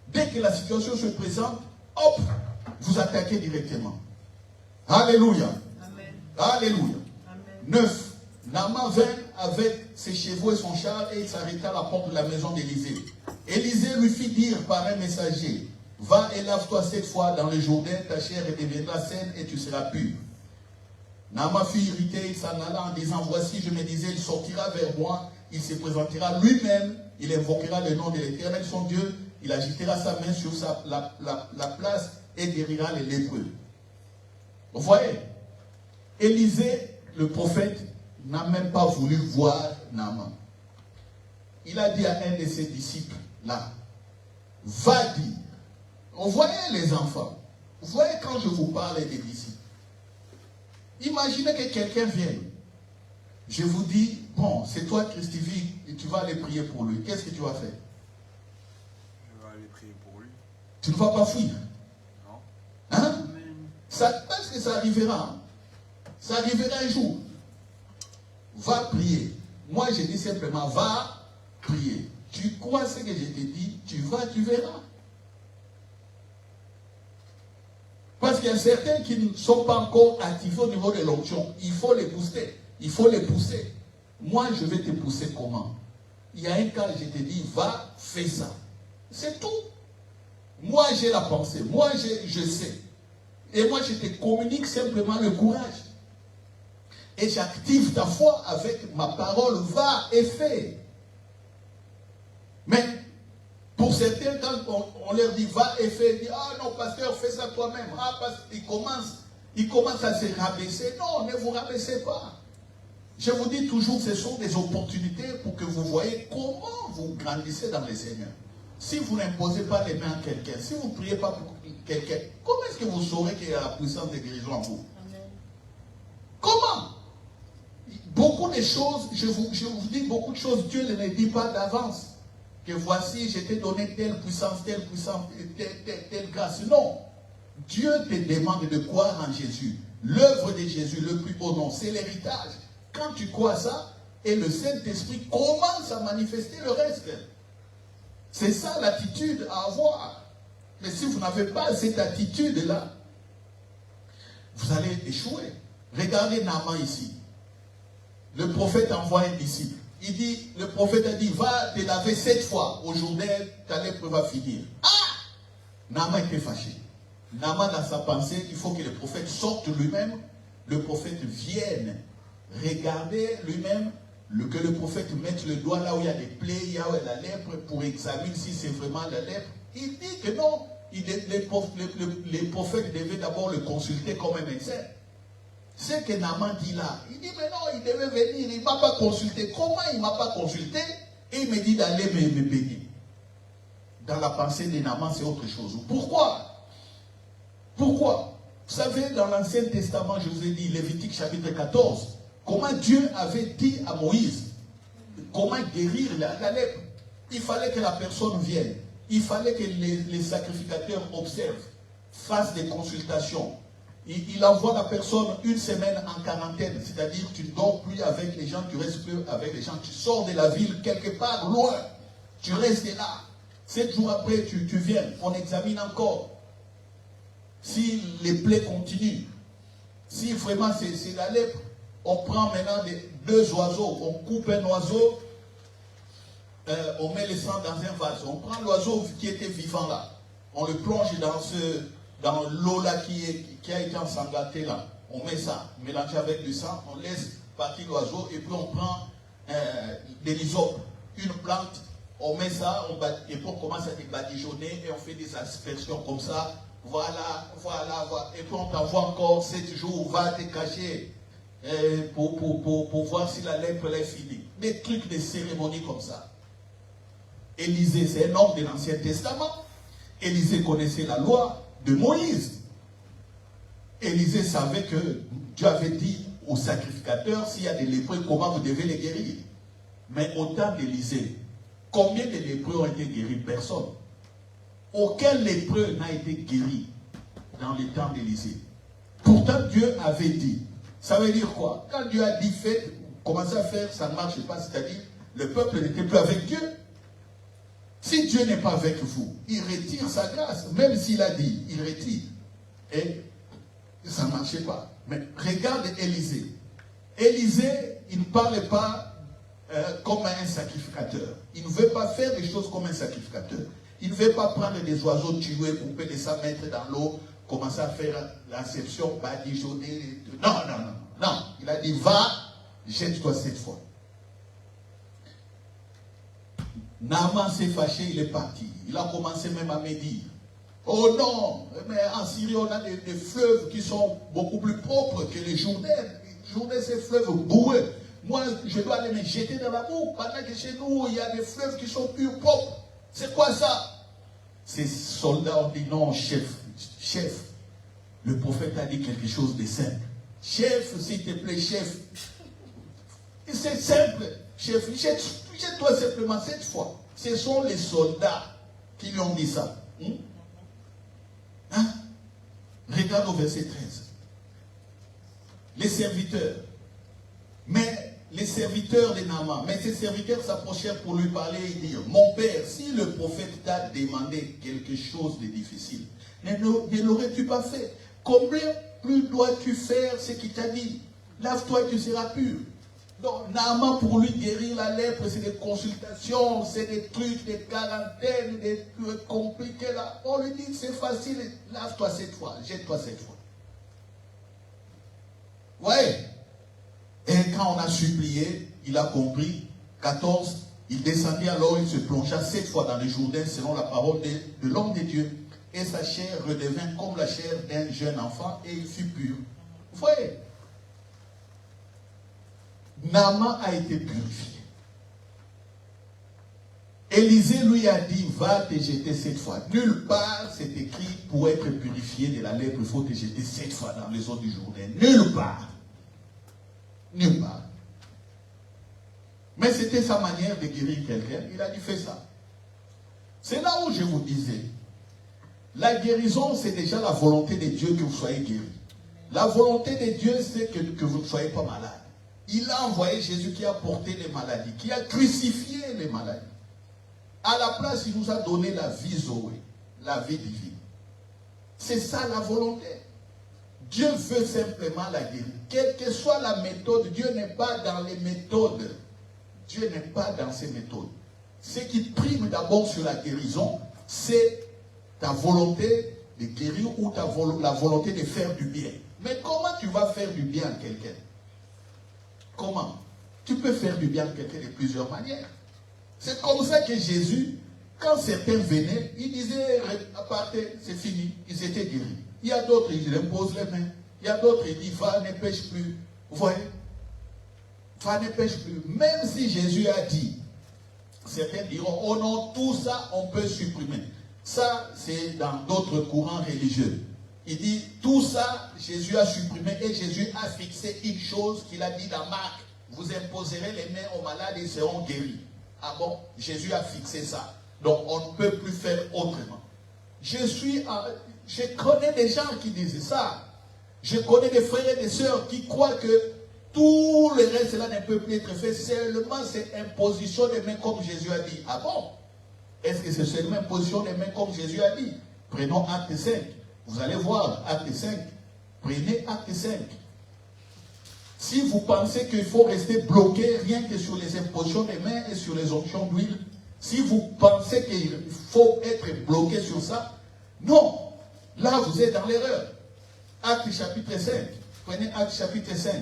Dès que la situation se présente, hop, vous attaquez directement. Alléluia. Amen. Alléluia. Amen. 9. Naaman vint avec ses chevaux et son char et il s'arrêta à la porte de la maison d'Élisée. Élisée lui fit dire par un messager, va et lave-toi 7 fois dans le Jourdain, ta chair deviendra saine et tu seras pur. Naaman fut irrité, il s'en alla en disant, voici, je me disais, il sortira vers moi, il se présentera lui-même, il invoquera le nom de l'Éternel, son Dieu, il agitera sa main sur la place et guérira les lépreux. Vous voyez, Élisée, le prophète, n'a même pas voulu voir Naaman. Il a dit à un de ses disciples, là, va dire. Vous voyez les enfants, vous voyez quand je vous parle des disciples, imaginez que quelqu'un vienne. Je vous dis, bon, c'est toi Christivie, et tu vas aller prier pour lui. Qu'est-ce que tu vas faire? Je vais aller prier pour lui. Tu ne vas pas fuir? Non. Hein? Parce que ça arrivera. Ça arrivera un jour. Va prier. Moi, je dis simplement, va prier. Tu crois ce que je te dis, tu vas, tu verras. Parce qu'il y a certains qui ne sont pas encore activés au niveau de l'onction. Il faut les booster. Il faut les pousser. Moi, je vais te pousser comment? Il y a un cas, je te dis, va, fais ça. C'est tout. Moi, j'ai la pensée. Moi, je sais. Et moi, je te communique simplement le courage. Et j'active ta foi avec ma parole. Va et fais. Mais, pour certains, quand on leur dit va et fais, ils disent, ah non, pasteur, fais ça toi-même. Ah, parce qu'ils commencent à se rabaisser. Non, ne vous rabaissez pas. Je vous dis toujours, ce sont des opportunités pour que vous voyez comment vous grandissez dans le Seigneur. Si vous n'imposez pas les mains à quelqu'un, si vous ne priez pas pour quelqu'un, comment est-ce que vous saurez qu'il y a la puissance de guérison en vous? Amen. Comment? Beaucoup de choses, je vous dis beaucoup de choses, Dieu ne les dit pas d'avance. Que voici, je t'ai donné telle puissance, telle grâce. Non. Dieu te demande de croire en Jésus. L'œuvre de Jésus, le plus beau nom, c'est l'héritage. Quand tu crois ça, et le Saint-Esprit commence à manifester le reste. C'est ça l'attitude à avoir. Mais si vous n'avez pas cette attitude-là, vous allez échouer. Regardez Naaman ici. Le prophète envoie un disciple. Il dit, le prophète a dit, va te laver 7 fois. Au Jourdain, ta lèpre va finir. Ah! Naaman était fâché. Naaman, dans sa pensée, il faut que le prophète sorte lui-même. Le prophète vienne regarder lui-même, que le prophète mette le doigt là où il y a des plaies, il y a la lèpre, pour examiner si c'est vraiment la lèpre. Il dit que non. Les prophètes devaient d'abord le consulter comme un médecin. Ce que Naaman dit là, il dit mais non, il devait venir, il ne m'a pas consulté. Comment il ne m'a pas consulté? Et il me dit d'aller me baigner. Dans la pensée de Naaman, c'est autre chose. Pourquoi? Pourquoi? Vous savez, dans l'Ancien Testament, je vous ai dit, Lévitique chapitre 14, comment Dieu avait dit à Moïse, comment guérir la lèpre. Il fallait que la personne vienne. Il fallait que les sacrificateurs observent, fassent des consultations. Il envoie la personne 1 semaine en quarantaine, c'est-à-dire tu ne dors plus avec les gens, tu restes plus avec les gens, tu sors de la ville quelque part loin, tu restes là. 7 jours après, tu viens, on examine encore. Si les plaies continuent, si vraiment c'est la lèpre, on prend maintenant 2 oiseaux, on coupe un oiseau, on met le sang dans un vase, on prend l'oiseau qui était vivant là, on le plonge dans l'eau là qui a été ensangantée là, on met ça, mélangé avec du sang, on laisse partir l'oiseau et puis on prend des lysopes, une plante, on met ça, et puis on commence à badigeonner et on fait des aspersions comme ça, voilà, et puis on t'envoie encore 7 jours, va te cacher pour voir si la lèpre est finie. Des trucs de cérémonie comme ça. Élisée, c'est un homme de l'Ancien Testament. Élisée connaissait la loi de Moïse. Élisée savait que Dieu avait dit aux sacrificateurs, s'il y a des lépreux, comment vous devez les guérir. Mais au temps d'Élisée, combien de lépreux ont été guéris? Personne. Aucun lépreux n'a été guéri dans les temps d'Élisée. Pourtant, Dieu avait dit. Ça veut dire quoi? Quand Dieu a dit faites, commencez à faire, ça ne marche pas. C'est-à-dire, le peuple n'était plus avec Dieu. Si Dieu n'est pas avec vous, il retire sa grâce. Même s'il a dit, il retire. Et ça ne marchait pas. Mais regarde Élisée. Élisée, il ne parle pas comme un sacrificateur. Il ne veut pas faire des choses comme un sacrificateur. Il ne veut pas prendre des oiseaux tués, couper les ça, mettre dans l'eau, commencer à faire l'inception, badigeonner. Non. Il a dit, va, jette-toi 7 fois. Naaman s'est fâché, il est parti. Il a commencé même à me dire, oh non, mais en Syrie, on a des fleuves qui sont beaucoup plus propres que les Jourdains. Les Jourdains, c'est fleuves boueux. Moi, je dois aller me jeter dans la boue, pendant que chez nous, il y a des fleuves qui sont plus propres. C'est quoi ça? Ces soldats ont dit, non, chef, le prophète a dit quelque chose de simple. Chef, s'il te plaît, chef. C'est simple, chef. Jette-toi simplement 7 fois. Ce sont les soldats qui lui ont dit ça. Regarde au verset 13. Les serviteurs. Mais les serviteurs de Naaman, mais ces serviteurs s'approchèrent pour lui parler et dire, mon père, si le prophète t'a demandé quelque chose de difficile, ne l'aurais-tu pas fait? Combien plus dois-tu faire ce qu'il t'a dit? Lave-toi et tu seras pur. Donc, Naaman, pour lui guérir la lèpre, c'est des consultations, c'est des trucs, des quarantaines, des trucs compliqués là. On lui dit, c'est facile, lave-toi 7 fois, jette-toi 7 fois. Ouais. Et quand on a supplié, il a compris. 14, il descendit alors, il se plongea 7 fois dans le Jourdain selon la parole de l'homme de Dieu. Et sa chair redevint comme la chair d'un jeune enfant et il fut pur. Vous voyez? Naaman a été purifié. Élisée lui a dit, va te jeter 7 fois. Nulle part c'est écrit, pour être purifié de la lèpre, il faut te jeter 7 fois dans les eaux du Jourdain. Nulle part. Nulle part. Mais c'était sa manière de guérir quelqu'un. Il a dit, fais ça. C'est là où je vous disais, la guérison, c'est déjà la volonté de Dieu que vous soyez guéri. La volonté de Dieu, c'est que vous ne soyez pas malade. Il a envoyé Jésus qui a porté les maladies, qui a crucifié les maladies. À la place, il nous a donné la vie Zoé, la vie divine. C'est ça la volonté. Dieu veut simplement la guérir. Quelle que soit la méthode, Dieu n'est pas dans les méthodes. Dieu n'est pas dans ces méthodes. Ce qui prime d'abord sur la guérison, c'est ta volonté de guérir ou la volonté de faire du bien. Mais comment tu vas faire du bien à quelqu'un? Comment? Tu peux faire du bien à quelqu'un de plusieurs manières. C'est comme ça que Jésus, quand certains venaient, il disait, apartez, c'est fini, ils étaient guéris. Il y a d'autres, il impose les mains. Il y a d'autres, il dit, va, ne pêche plus. Vous voyez? Va, ne pêche plus. Même si Jésus a dit, certains diront, oh non, tout ça, on peut supprimer. Ça, c'est dans d'autres courants religieux. Il dit, tout ça, Jésus a supprimé et Jésus a fixé une chose qu'il a dit dans Marc. Vous imposerez les mains aux malades et ils seront guéris. Ah bon? Jésus a fixé ça. Donc, on ne peut plus faire autrement. Je connais des gens qui disent ça. Je connais des frères et des sœurs qui croient que tout le reste là ne peut plus être fait. Seulement, c'est imposition des mains comme Jésus a dit. Ah bon? Est-ce que c'est seulement imposition des mains comme Jésus a dit? Prenons acte 5. Vous allez voir, acte 5. Prenez acte 5. Si vous pensez qu'il faut rester bloqué rien que sur les impositions des mains et sur les onctions d'huile, si vous pensez qu'il faut être bloqué sur ça, non. Là, vous êtes dans l'erreur. Acte chapitre 5. Prenez acte chapitre 5.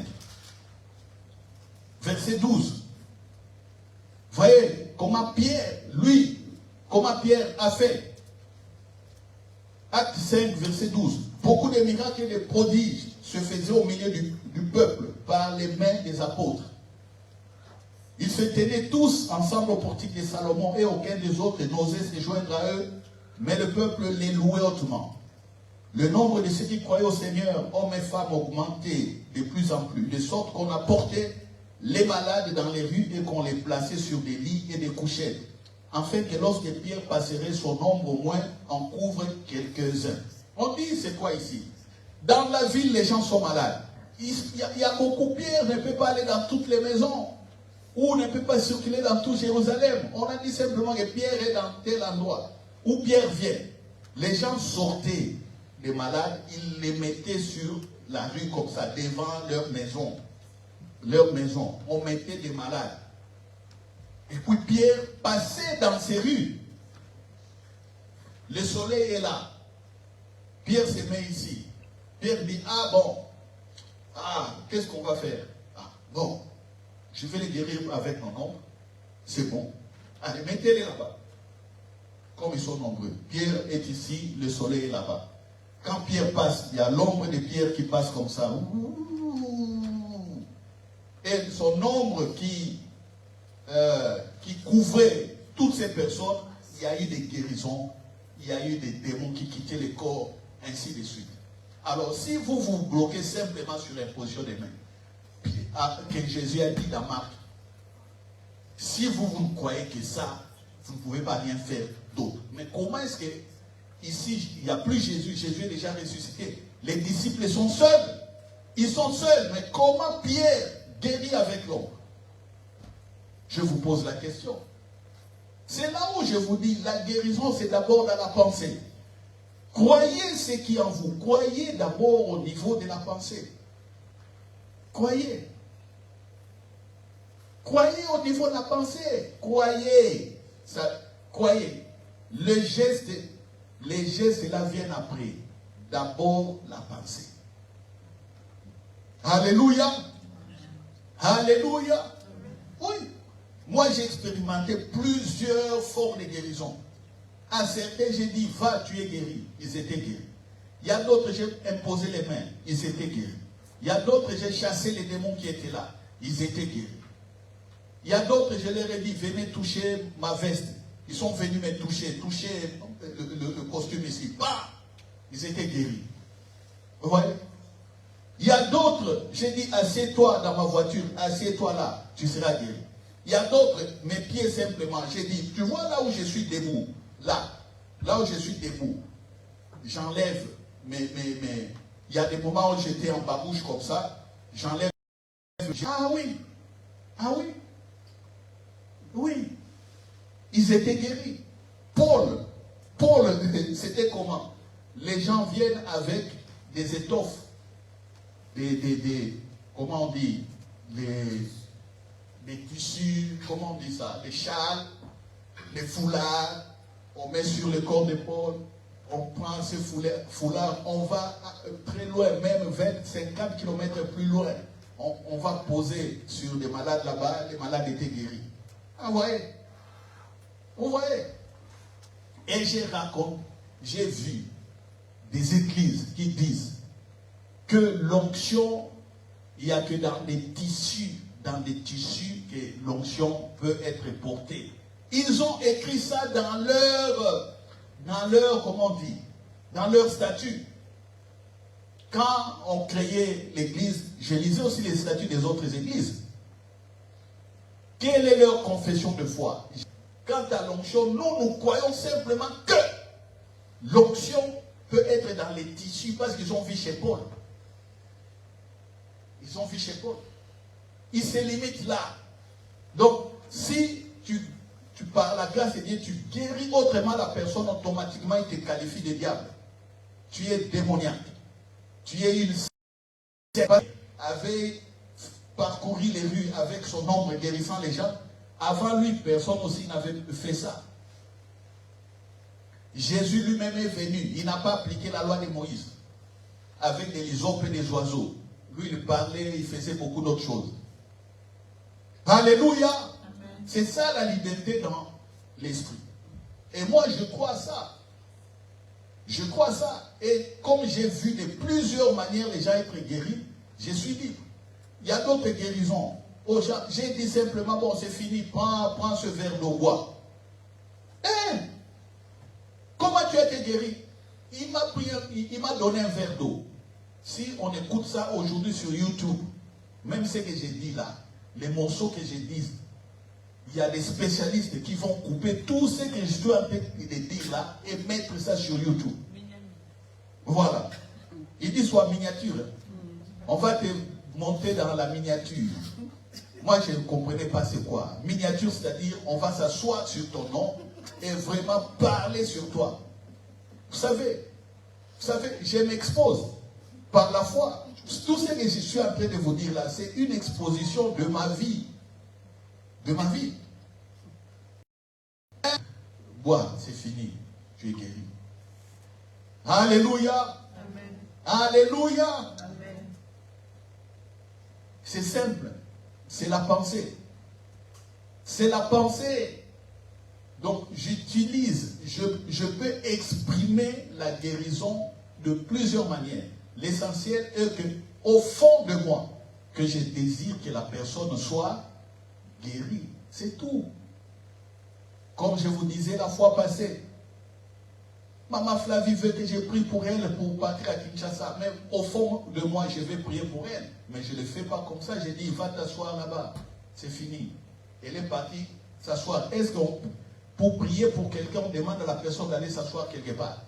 Verset 12. Voyez comment Pierre, lui, comment Pierre a fait. Acte 5, verset 12. Beaucoup de miracles et de prodiges se faisaient au milieu du peuple par les mains des apôtres. Ils se tenaient tous ensemble au portique de Salomon et aucun des autres n'osait se joindre à eux, mais le peuple les louait hautement. Le nombre de ceux qui croyaient au Seigneur, hommes et femmes, augmentait de plus en plus, de sorte qu'on apportait les malades dans les rues et qu'on les plaçait sur des lits et des couchettes, afin que lorsque Pierre passerait, son nombre au moins en couvre quelques-uns. On dit, c'est quoi ici? Dans la ville, les gens sont malades. Il y a beaucoup. Pierre ne peut pas aller dans toutes les maisons, ou ne peut pas circuler dans tout Jérusalem. On a dit simplement que Pierre est dans tel endroit. Où Pierre vient, les gens sortaient des malades, ils les mettaient sur la rue comme ça, devant leur maison. Leur maison. On mettait des malades. Et puis Pierre passait dans ces rues. Le soleil est là. Pierre se met ici. Pierre dit, ah bon, qu'est-ce qu'on va faire? Ah bon, je vais les guérir avec mon nom. C'est bon. Allez, mettez-les là-bas. Comme ils sont nombreux. Pierre est ici, le soleil est là-bas. Quand Pierre passe, il y a l'ombre de Pierre qui passe comme ça. Et son ombre qui couvrait toutes ces personnes, il y a eu des guérisons, il y a eu des démons qui quittaient le corps, ainsi de suite. Alors, si vous vous bloquez simplement sur l'imposition des mains, que Jésus a dit dans Marc, si vous ne croyez que ça, vous ne pouvez pas rien faire d'autre. Mais comment est-ce que, ici, il n'y a plus Jésus, Jésus est déjà ressuscité. Les disciples sont seuls. Ils sont seuls. Mais comment Pierre guérit avec l'ombre? Je vous pose la question. C'est là où je vous dis, la guérison, c'est d'abord dans la pensée. Croyez ce qui est en vous. Croyez d'abord au niveau de la pensée. Croyez. Croyez au niveau de la pensée. Croyez. Ça, croyez. Les gestes là viennent après. D'abord la pensée. Alléluia. Alléluia. Oui. Moi, j'ai expérimenté plusieurs formes de guérison. À certains, j'ai dit, va, tu es guéri. Ils étaient guéris. Il y a d'autres, j'ai imposé les mains. Ils étaient guéris. Il y a d'autres, j'ai chassé les démons qui étaient là. Ils étaient guéris. Il y a d'autres, je leur ai dit, venez toucher ma veste. Ils sont venus me toucher le costume ici. Bah! Ils étaient guéris. Vous voyez? Il y a d'autres, j'ai dit, assieds-toi dans ma voiture, assieds-toi là, tu seras guéri. Il y a d'autres, mes pieds simplement, j'ai dit, tu vois là où je suis debout, là où je suis debout, j'enlève il y a des moments où j'étais en babouche comme ça, j'enlève Ah oui. Ah oui. Oui. Ils étaient guéris. Paul, c'était comment? Les gens viennent avec des étoffes, comment on dit, des tissus, comment on dit ça, des châles, des foulards, on met sur le corps de Paul, on prend ces foulards, on va très loin, même 20, 50 km plus loin, on va poser sur des malades là-bas, les malades étaient guéris. Ah, vous voyez? Vous voyez? Et j'ai vu des églises qui disent que l'onction, il n'y a que dans des tissus que l'onction peut être portée. Ils ont écrit ça dans leur, comment on dit, dans leur statut. Quand on créait l'église, je lisais aussi les statuts des autres églises. Quelle est leur confession de foi? Quant à l'onction, nous croyons simplement que l'onction peut être dans les tissus parce qu'ils ont vu chez Paul. Ils ont vu chez Paul. Ils se limitent là. Donc, si tu par la grâce de Dieu, tu guéris autrement la personne, automatiquement, il te qualifie de diable. Tu es démoniaque. Tu es une avait parcouru les rues avec son ombre guérissant les gens. Avant lui, personne aussi n'avait fait ça. Jésus lui-même est venu. Il n'a pas appliqué la loi de Moïse. Avec des lisopes et des oiseaux. Lui, il parlait, il faisait beaucoup d'autres choses. Alléluia. C'est ça la liberté dans l'esprit. Et moi, je crois à ça. Je crois à ça. Et comme j'ai vu de plusieurs manières les gens être guéris, je suis libre. Il y a d'autres guérisons. J'ai dit simplement, bon, c'est fini, prends ce verre d'eau, bois. Comment tu as été guéri? Il m'a donné un verre d'eau. Si on écoute ça aujourd'hui sur YouTube, même ce que j'ai dit là, les morceaux que j'ai dit, il y a des spécialistes qui vont couper tout ce que je suis en train de dire là et mettre ça sur YouTube. Voilà. Il dit soit miniature. On va te monter dans la miniature. Moi, je ne comprenais pas c'est quoi. Miniature, c'est-à-dire on va s'asseoir sur ton nom et vraiment parler sur toi. Vous savez, je m'expose par la foi. Tout ce que je suis en train de vous dire là, c'est une exposition de ma vie. De ma vie. Bois, c'est fini. Tu es guéri. Alléluia. Amen. Alléluia. Amen. C'est simple. C'est la pensée. C'est la pensée. Donc, j'utilise, je peux exprimer la guérison de plusieurs manières. L'essentiel est que, au fond de moi, que je désire que la personne soit guérie. C'est tout. Comme je vous disais la fois passée, Maman Flavie veut que je prie pour elle pour partir à Kinshasa. Même au fond de moi, je vais prier pour elle. Mais je ne le fais pas comme ça. J'ai dit, va t'asseoir là-bas. C'est fini. Elle est partie s'asseoir. Est-ce que pour prier pour quelqu'un, on demande à la personne d'aller s'asseoir quelque part?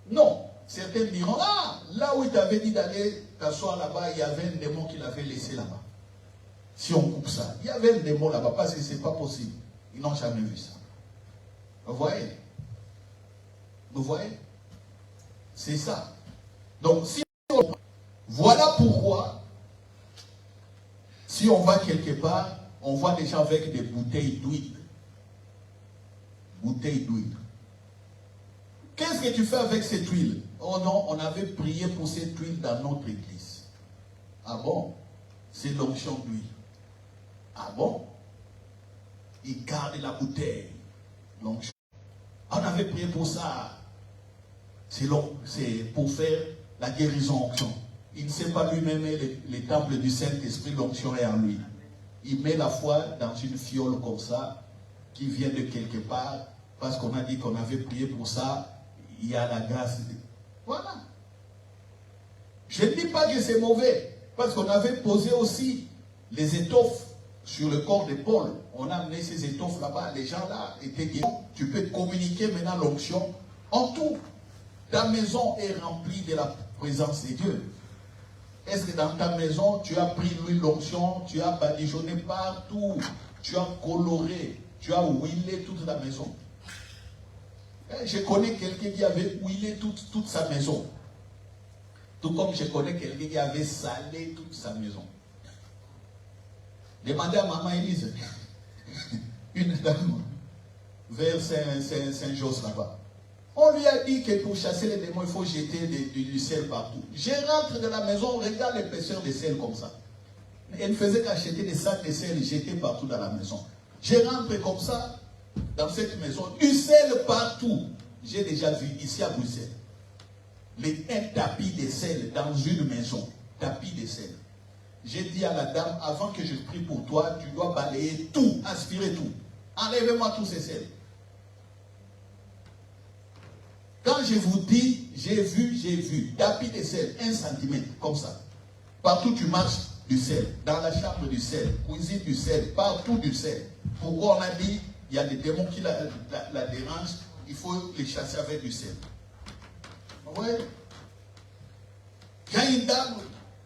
Non. Certains diront, ah, là où il t'avait dit d'aller t'asseoir là-bas, il y avait un démon qui l'avait laissé là-bas. Si on coupe ça, il y avait un démon là-bas parce que ce n'est pas possible. Ils n'ont jamais vu ça. Vous voyez? Vous voyez? C'est ça. Donc, si on... voilà pourquoi, si on va quelque part, on voit des gens avec des bouteilles d'huile. Bouteilles d'huile. Qu'est-ce que tu fais avec cette huile? Oh non, on avait prié pour cette huile dans notre église. Ah bon? C'est l'onction d'huile. Ah bon? Il garde la bouteille. L'onction. On avait prié pour ça. C'est pour faire la guérison onction. Il ne sait pas lui-même les temples du Saint-Esprit, l'onction est en lui. Il met la foi dans une fiole comme ça, qui vient de quelque part, parce qu'on a dit qu'on avait prié pour ça, il y a la grâce. Voilà. Je ne dis pas que c'est mauvais, parce qu'on avait posé aussi les étoffes sur le corps de Paul. On a amené ces étoffes là-bas, les gens là étaient guéris. Tu peux communiquer maintenant l'onction en tout. Ta maison est remplie de la présence de Dieu. Est-ce que dans ta maison, tu as pris l'huile d'onction, tu as badigeonné partout, tu as coloré, tu as huilé toute la maison? Je connais quelqu'un qui avait huilé toute sa maison. Tout comme je connais quelqu'un qui avait salé toute sa maison. Demandez à maman Élise, une dame, vers Saint-Jos là-bas. On lui a dit que pour chasser les démons, il faut jeter du sel partout. Je rentre de la maison, on regarde l'épaisseur de sel comme ça. Elle ne faisait qu'acheter des sacs de sel jetés partout dans la maison. Je rentre comme ça, dans cette maison, du sel partout. J'ai déjà vu ici à Bruxelles. Un tapis de sel dans une maison. Tapis de sel. J'ai dit à la dame, avant que je prie pour toi, tu dois balayer tout, aspirer tout. Enlevez-moi tous ces sels. Quand je vous dis, j'ai vu, tapis de sel, 1 centimètre, comme ça. Partout tu marches, du sel. Dans la chambre, du sel. Cuisine, du sel. Partout, du sel. Pourquoi on a dit, il y a des démons qui la dérangent, il faut les chasser avec du sel. Oui. Quand une dame,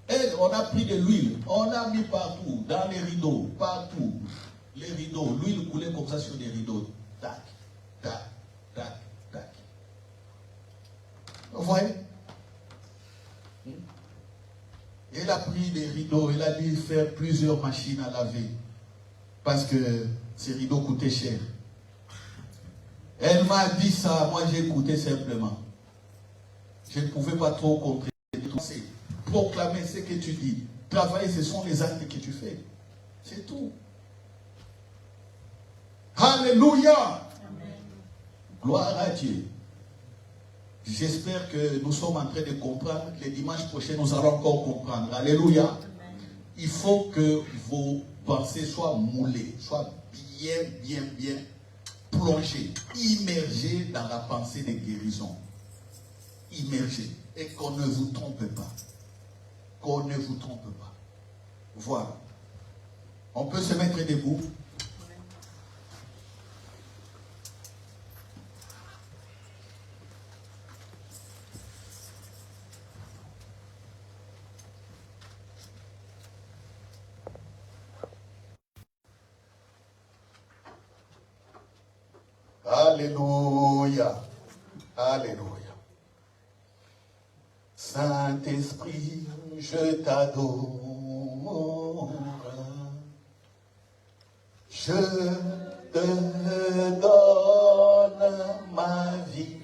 elle, on a pris de l'huile, on a mis partout, dans les rideaux, partout. Les rideaux, l'huile coulait comme ça sur les rideaux. Tac, tac, tac, tac. Vous voyez? Elle a pris les rideaux, elle a dû faire plusieurs machines à laver. Parce que ces rideaux coûtaient cher. Elle m'a dit ça, moi j'ai écouté simplement. Je ne pouvais pas trop contrer. C'est proclamer ce que tu dis. Travailler, ce sont les actes que tu fais. C'est tout. Alléluia. Amen. Gloire à Dieu. J'espère que nous sommes en train de comprendre. Les dimanches prochains, nous allons encore comprendre. Alléluia. Amen. Il faut que vos pensées soient moulées, soient bien plongées, immergées dans la pensée de guérison. Immergées. Et qu'on ne vous trompe pas. Qu'on ne vous trompe pas. Voilà. On peut se mettre debout. Alléluia. Alléluia. Saint-Esprit, je t'adore. Je te donne ma vie.